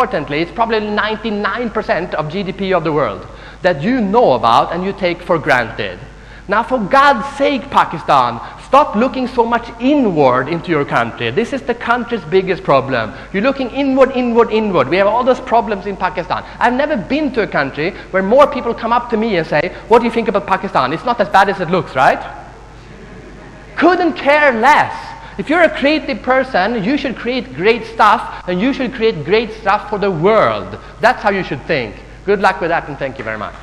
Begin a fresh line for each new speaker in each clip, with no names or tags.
Importantly, it's probably 99% of GDP of the world that you know about and you take for granted. Now, for God's sake, Pakistan, stop looking so much inward into your country. This is the country's biggest problem. You're looking inward, inward, inward. We have all those problems in Pakistan. I've never been to a country where more people come up to me and say, what do you think about Pakistan? It's not as bad as it looks, right? Couldn't care less. If you're a creative person, you should create great stuff, and you should create great stuff for the world. That's how you should think. Good luck with that, and thank you very much.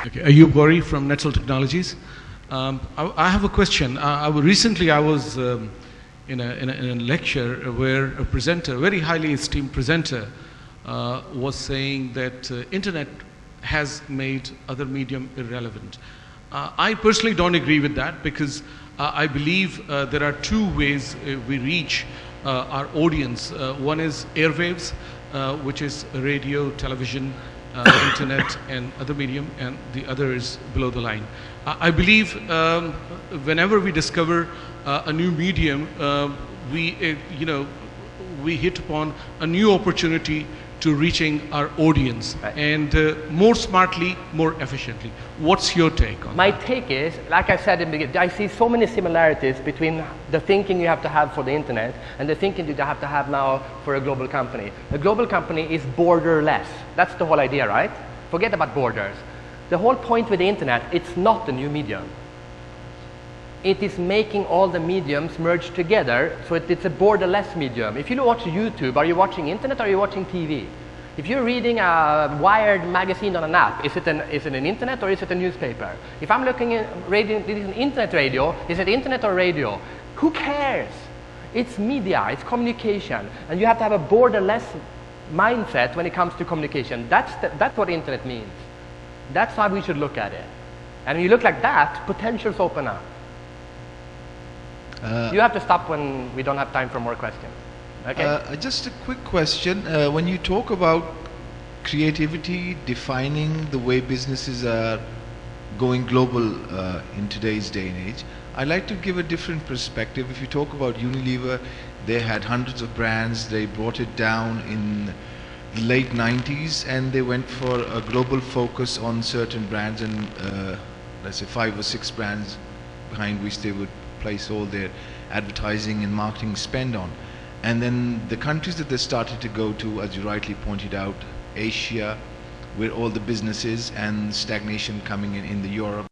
Okay, Ayub Gori from Netzel Technologies. I have a question. Recently, I was in a lecture where a presenter, a very highly esteemed presenter, was saying that internet has made other medium irrelevant. I personally don't agree with that, because I believe there are two ways we reach our audience. One is airwaves, which is radio, television, internet and other medium, and the other is below the line. I believe whenever we discover a new medium, we hit upon a new opportunity to reaching our audience, and more smartly, more efficiently. What's your take on that?
My take is, like I said in the beginning, I see so many similarities between the thinking you have to have for the internet and the thinking you have to have now for a global company. A global company is borderless. That's the whole idea, right? Forget about borders. The whole point with the internet, it's not a new medium. It is making all the mediums merge together, so it's a borderless medium. If you watch YouTube, are you watching internet or are you watching TV? If you're reading a Wired magazine on an app, is it an internet or is it a newspaper? If I'm looking at radio, it is an internet radio, is it internet or radio? Who cares? It's media, it's communication, and you have to have a borderless mindset when it comes to communication. That's what internet means. That's how we should look at it. And when you look like that, potentials open up. You have to stop when we don't have time for more questions. Okay?
Just a quick question. When you talk about creativity defining the way businesses are going global in today's day and age, I'd like to give a different perspective. If you talk about Unilever, they had hundreds of brands. They brought it down in the late 90s, and they went for a global focus on certain brands, and let's say 5 or 6 brands behind which they would place all their advertising and marketing spend on. And then the countries that they started to go to, as you rightly pointed out, Asia, where all the businesses, and stagnation coming in the Europe.